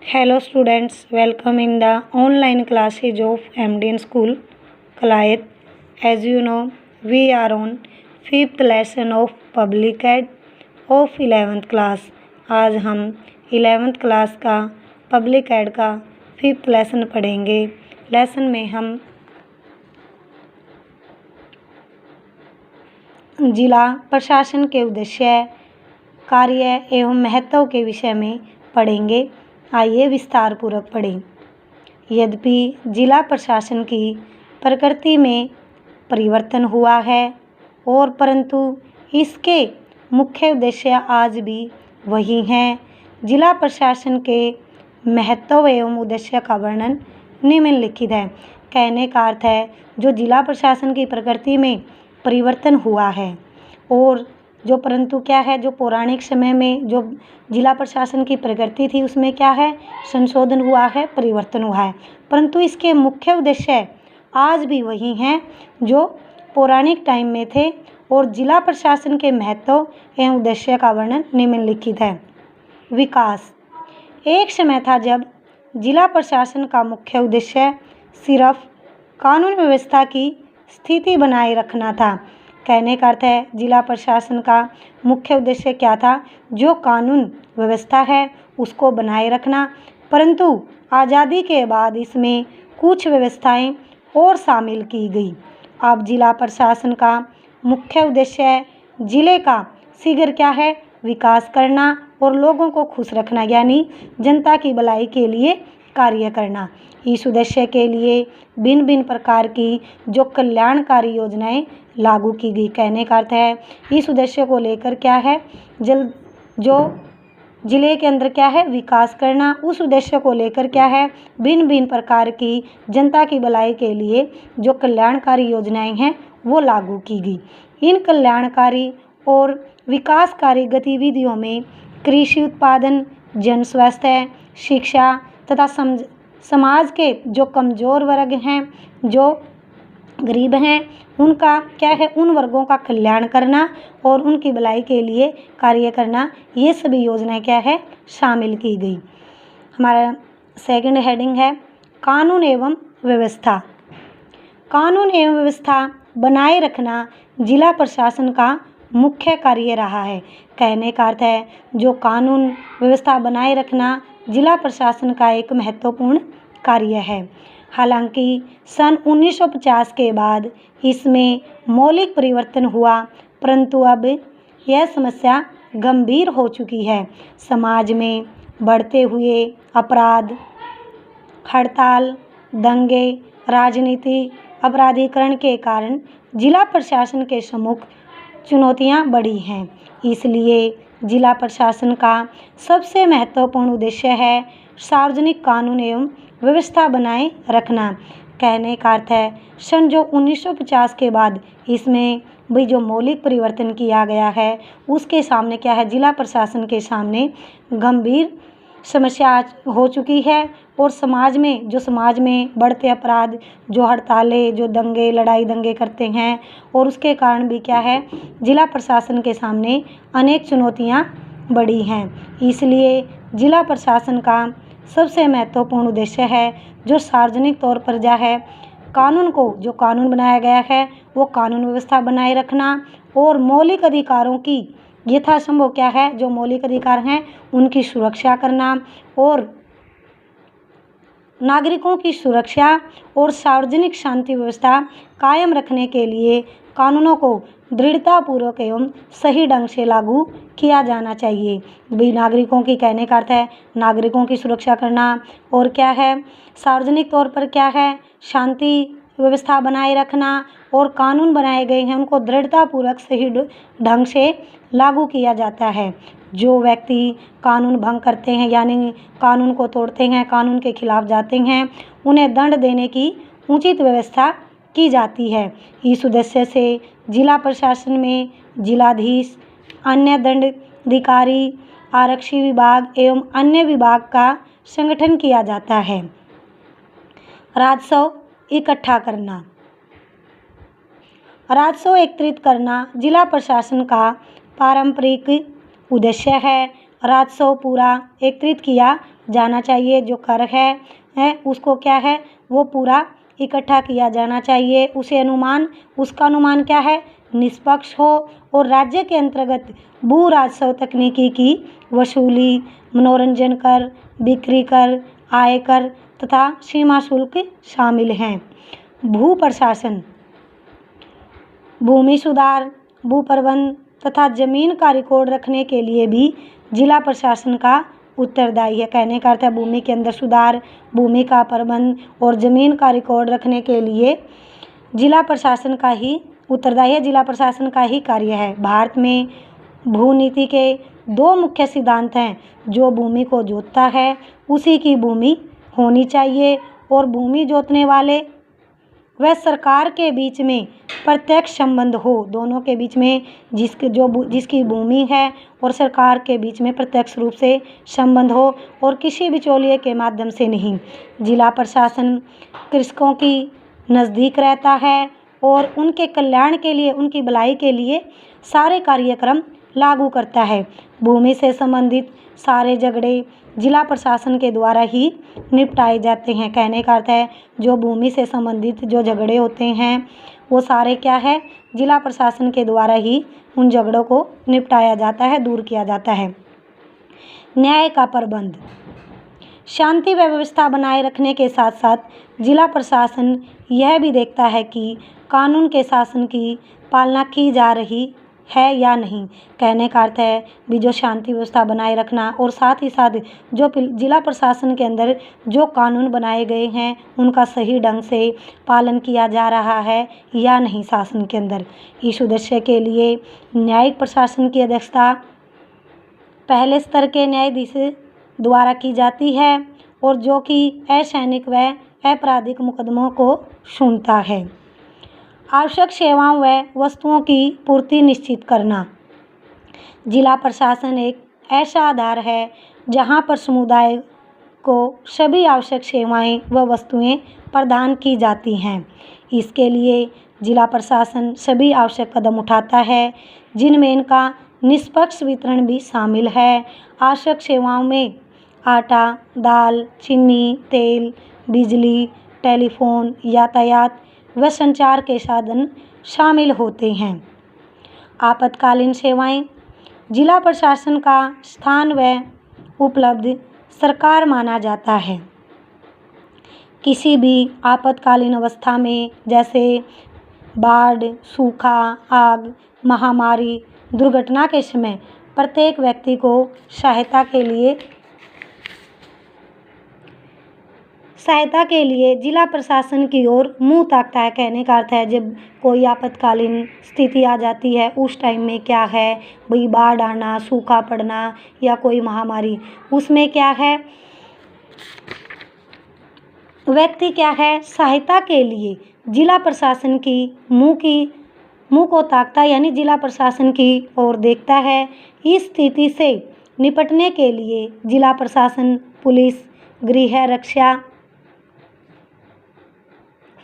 Hello students, welcome in the online classes of MDN School, Kalayat. As you know, we are on 5th lesson of Public Ed of 11th class. आज हम 11th class का public add का 5th lesson पढ़ेंगे। Lesson में हम जिला प्रशासन के उद्देश्य, कार्य एवं महत्व के विषय में पढ़ेंगे। आइए विस्तार पूर्वक पढ़ें। यद्यपि जिला प्रशासन की प्रकृति में परिवर्तन हुआ है और परंतु इसके मुख्य उद्देश्य आज भी वही हैं। जिला प्रशासन के महत्व एवं उद्देश्य का वर्णन निम्नलिखित है। कहने का अर्थ है जो जिला प्रशासन की प्रकृति में परिवर्तन हुआ है और जो परंतु क्या है, जो पौराणिक समय में जो जिला प्रशासन की प्रकृति थी उसमें क्या है, संशोधन हुआ है, परिवर्तन हुआ है, परंतु इसके मुख्य उद्देश्य आज भी वही हैं जो पौराणिक टाइम में थे। और जिला प्रशासन के महत्व एवं उद्देश्य का वर्णन निम्नलिखित है। विकास। एक समय था जब जिला प्रशासन का मुख्य उद्देश्य सिर्फ कानून व्यवस्था की स्थिति बनाए रखना था। कहने का अर्थ है जिला प्रशासन का मुख्य उद्देश्य क्या था, जो कानून व्यवस्था है उसको बनाए रखना, परंतु आज़ादी के बाद इसमें कुछ व्यवस्थाएं और शामिल की गई। अब जिला प्रशासन का मुख्य उद्देश्य जिले का शीघ्र क्या है, विकास करना और लोगों को खुश रखना, यानी जनता की भलाई के लिए कार्य करना। इस उद्देश्य के लिए भिन्न भिन्न प्रकार की जो कल्याणकारी योजनाएं लागू की गई। कहने का अर्थ है इस उद्देश्य को लेकर क्या है, जो जिले के अंदर क्या है, विकास करना। उस उद्देश्य को लेकर क्या है, भिन्न भिन्न प्रकार की जनता की भलाई के लिए जो कल्याणकारी योजनाएं हैं वो लागू की गई। इन कल्याणकारी और विकासकारी गतिविधियों में कृषि उत्पादन, जन स्वास्थ्य, शिक्षा तथा समाज के जो कमज़ोर वर्ग हैं, जो गरीब हैं, उनका क्या है, उन वर्गों का कल्याण करना और उनकी भलाई के लिए कार्य करना, ये सभी योजनाएं क्या है, शामिल की गई। हमारा सेकंड हेडिंग है कानून एवं व्यवस्था। कानून एवं व्यवस्था बनाए रखना जिला प्रशासन का मुख्य कार्य रहा है। कहने का अर्थ है जो कानून व्यवस्था बनाए रखना जिला प्रशासन का एक महत्वपूर्ण कार्य है। हालांकि सन 1950 के बाद इसमें मौलिक परिवर्तन हुआ, परंतु अब यह समस्या गंभीर हो चुकी है। समाज में बढ़ते हुए अपराध, हड़ताल, दंगे, राजनीति, अपराधीकरण के कारण जिला प्रशासन के सम्मुख चुनौतियां बढ़ी हैं। इसलिए जिला प्रशासन का सबसे महत्वपूर्ण उद्देश्य है सार्वजनिक कानून एवं व्यवस्था बनाए रखना। कहने का अर्थ है सन जो 1950 के बाद इसमें भी जो मौलिक परिवर्तन किया गया है उसके सामने क्या है, जिला प्रशासन के सामने गंभीर समस्या हो चुकी है। और समाज में बढ़ते अपराध, जो हड़तालें, जो दंगे, लड़ाई दंगे करते हैं, और उसके कारण भी क्या है, जिला प्रशासन के सामने अनेक चुनौतियां बढ़ी हैं। इसलिए जिला प्रशासन का सबसे महत्वपूर्ण उद्देश्य है जो सार्वजनिक तौर पर जो कानून बनाया गया है वो कानून व्यवस्था बनाए रखना और मौलिक अधिकारों की यथासंभव क्या है, जो मौलिक अधिकार हैं उनकी सुरक्षा करना और नागरिकों की सुरक्षा और सार्वजनिक शांति व्यवस्था कायम रखने के लिए कानूनों को दृढ़तापूर्वक एवं सही ढंग से लागू किया जाना चाहिए। भी नागरिकों की, कहने का अर्थ है नागरिकों की सुरक्षा करना और क्या है, सार्वजनिक तौर पर क्या है, शांति व्यवस्था बनाए रखना और कानून बनाए गए हैं उनको दृढ़तापूर्वक सही ढंग से लागू किया जाता है। जो व्यक्ति कानून भंग करते हैं यानी कानून को तोड़ते हैं, कानून के खिलाफ जाते हैं, उन्हें दंड देने की उचित व्यवस्था की जाती है। इस उद्देश्य से जिला प्रशासन में जिलाधीश, अन्य दंडाधिकारी, आरक्षी विभाग एवं अन्य विभाग का संगठन किया जाता है। राजस्व इकट्ठा करना। राजस्व एकत्रित करना जिला प्रशासन का पारंपरिक उद्देश्य है। राजस्व पूरा एकत्रित किया जाना चाहिए। जो कर है उसको क्या है वो पूरा इकट्ठा किया जाना चाहिए। उसका अनुमान क्या है, निष्पक्ष हो और राज्य के अंतर्गत भू राजस्व तकनीकी की वसूली, मनोरंजन कर, बिक्री कर, आयकर तथा सीमा शुल्क शामिल हैं। भू प्रशासन भूमि सुधार, भू प्रबंध तथा जमीन का रिकॉर्ड रखने के लिए भी जिला प्रशासन का उत्तरदायी है। कहने का अर्थ है भूमि के अंदर सुधार, भूमि का प्रबंध और जमीन का रिकॉर्ड रखने के लिए जिला प्रशासन का ही उत्तरदायी है, जिला प्रशासन का ही कार्य है। भारत में भू नीति के 2 मुख्य सिद्धांत हैं। जो भूमि को जोतता है उसी की भूमि होनी चाहिए और भूमि जोतने वाले व सरकार के बीच में प्रत्यक्ष संबंध हो। दोनों के बीच में जिसकी भूमि है और सरकार के बीच में प्रत्यक्ष रूप से संबंध हो और किसी बिचौलिए के माध्यम से नहीं। जिला प्रशासन कृषकों की नज़दीक रहता है और उनके कल्याण के लिए, उनकी भलाई के लिए सारे कार्यक्रम लागू करता है। भूमि से संबंधित सारे झगड़े जिला प्रशासन के द्वारा ही निपटाए जाते हैं। कहने का अर्थ है जो भूमि से संबंधित जो झगड़े होते हैं वो सारे क्या है, जिला प्रशासन के द्वारा ही उन झगड़ों को निपटाया जाता है, दूर किया जाता है। न्याय का प्रबंध, शांति व्यवस्था बनाए रखने के साथ साथ जिला प्रशासन यह भी देखता है कि कानून के शासन की पालना की जा रही है या नहीं। कहने का अर्थ है भी जो शांति व्यवस्था बनाए रखना और साथ ही साथ जो जिला प्रशासन के अंदर जो कानून बनाए गए हैं उनका सही ढंग से पालन किया जा रहा है या नहीं शासन के अंदर। इस उद्देश्य के लिए न्यायिक प्रशासन की अध्यक्षता पहले स्तर के न्यायाधीश द्वारा की जाती है और जो कि असैनिक व आपराधिक मुकदमों को सुनता है। आवश्यक सेवाओं व वस्तुओं की पूर्ति निश्चित करना, जिला प्रशासन एक ऐसा आधार है जहां पर समुदाय को सभी आवश्यक सेवाएं व वस्तुएं प्रदान की जाती हैं। इसके लिए जिला प्रशासन सभी आवश्यक कदम उठाता है जिनमें इनका निष्पक्ष वितरण भी शामिल है। आवश्यक सेवाओं में आटा, दाल, चीनी, तेल, बिजली, टेलीफोन, यातायात व संचार के साधन शामिल होते हैं। आपातकालीन सेवाएं, जिला प्रशासन का स्थान व उपलब्ध सरकार माना जाता है। किसी भी आपातकालीन अवस्था में जैसे बाढ़, सूखा, आग, महामारी, दुर्घटना के समय प्रत्येक व्यक्ति को सहायता के लिए जिला प्रशासन की ओर मुंह ताकता है। कहने का अर्थ है जब कोई आपातकालीन स्थिति आ जाती है उस टाइम में क्या है भाई बाढ़ आना, सूखा पड़ना या कोई महामारी, उसमें क्या है व्यक्ति क्या है सहायता के लिए जिला प्रशासन की मुंह को ताकता है, यानी जिला प्रशासन की ओर देखता है। इस स्थिति से निपटने के लिए जिला प्रशासन पुलिस, गृह रक्षा,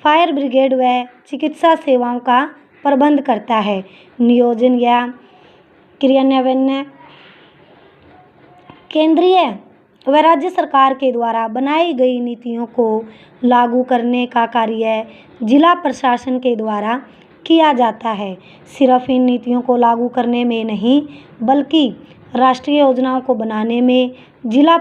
फायर ब्रिगेड व चिकित्सा सेवाओं का प्रबंध करता है। नियोजन या क्रियान्वयन केंद्रीय व राज्य सरकार के द्वारा बनाई गई नीतियों को लागू करने का कार्य जिला प्रशासन के द्वारा किया जाता है। सिर्फ इन नीतियों को लागू करने में नहीं बल्कि राष्ट्रीय योजनाओं को बनाने में जिला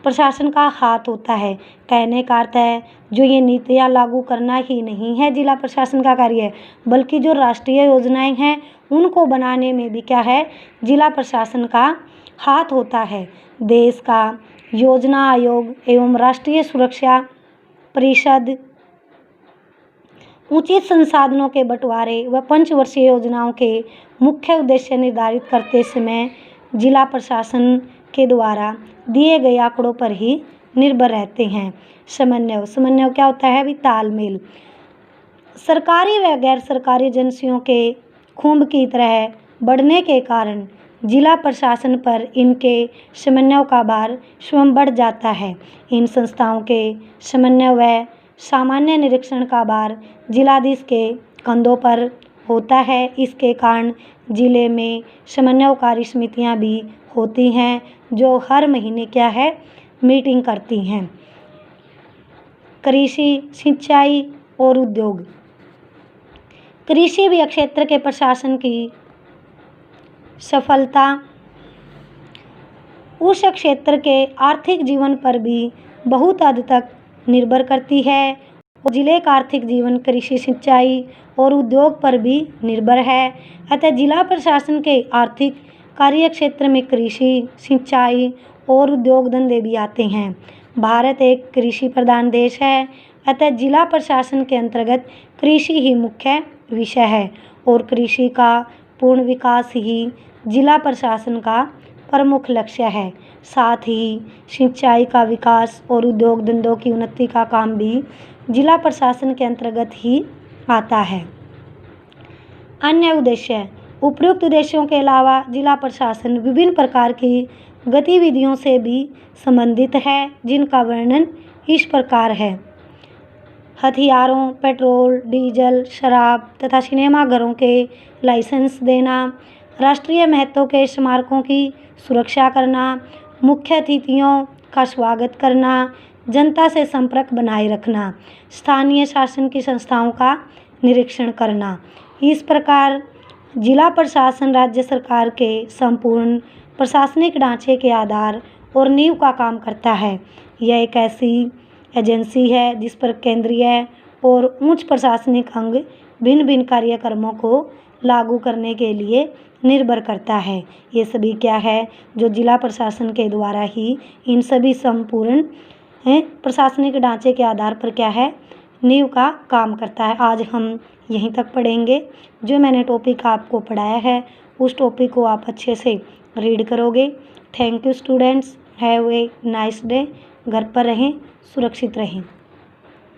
प्रशासन का हाथ होता है। कहने का अर्थ है जो ये नीतियाँ लागू करना ही नहीं है जिला प्रशासन का कार्य है, बल्कि जो राष्ट्रीय योजनाएं हैं उनको बनाने में भी क्या है जिला प्रशासन का हाथ होता है। देश का योजना आयोग एवं राष्ट्रीय सुरक्षा परिषद उचित संसाधनों के बंटवारे व पंचवर्षीय योजनाओं के मुख्य उद्देश्य निर्धारित करते समय जिला प्रशासन के द्वारा दिए गए आंकड़ों पर ही निर्भर रहते हैं। समन्वय क्या होता है? भी तालमेल। सरकारी व गैर सरकारी एजेंसियों के खुंब की तरह बढ़ने के कारण जिला प्रशासन पर इनके समन्वय का भार स्वयं बढ़ जाता है। इन संस्थाओं के समन्वय व सामान्य निरीक्षण का भार जिलाधीश के कंधों पर होता है। इसके कारण जिले में समन्वयकारी समितियां भी होती हैं जो हर महीने क्या है मीटिंग करती हैं। कृषि, सिंचाई और उद्योग। कृषि भी क्षेत्र के प्रशासन की सफलता उस क्षेत्र के आर्थिक जीवन पर भी बहुत हद तक निर्भर करती है और जिले का आर्थिक जीवन कृषि, सिंचाई और उद्योग पर भी निर्भर है। अतः जिला प्रशासन के आर्थिक कार्य क्षेत्र में कृषि, सिंचाई और उद्योग धंधे भी आते हैं। भारत एक कृषि प्रधान देश है, अतः जिला प्रशासन के अंतर्गत कृषि ही मुख्य विषय है और कृषि का पूर्ण विकास ही जिला प्रशासन का प्रमुख लक्ष्य है। साथ ही सिंचाई का विकास और उद्योग धंधों की उन्नति का काम भी जिला प्रशासन के अंतर्गत ही आता है। अन्य उद्देश्य। उपरोक्त उद्देश्यों के अलावा जिला प्रशासन विभिन्न प्रकार की गतिविधियों से भी संबंधित है, जिनका वर्णन इस प्रकार है। हथियारों, पेट्रोल, डीजल, शराब तथा सिनेमाघरों के लाइसेंस देना, राष्ट्रीय महत्व के स्मारकों की सुरक्षा करना, मुख्य अतिथियों का स्वागत करना, जनता से संपर्क बनाए रखना, स्थानीय शासन की संस्थाओं का निरीक्षण करना। इस प्रकार जिला प्रशासन राज्य सरकार के संपूर्ण प्रशासनिक ढांचे के आधार और नींव का काम करता है। यह एक ऐसी एजेंसी है जिस पर केंद्रीय और उच्च प्रशासनिक अंग भिन्न भिन्न कार्यक्रमों को लागू करने के लिए निर्भर करता है। ये सभी क्या है जो जिला प्रशासन के द्वारा ही इन सभी संपूर्ण प्रशासनिक ढांचे के आधार पर क्या है नींव का काम करता है। आज हम यहीं तक पढ़ेंगे। जो मैंने टॉपिक आपको पढ़ाया है उस टॉपिक को आप अच्छे से रीड करोगे। Thank you students, have a nice day. घर पर रहें, सुरक्षित रहें।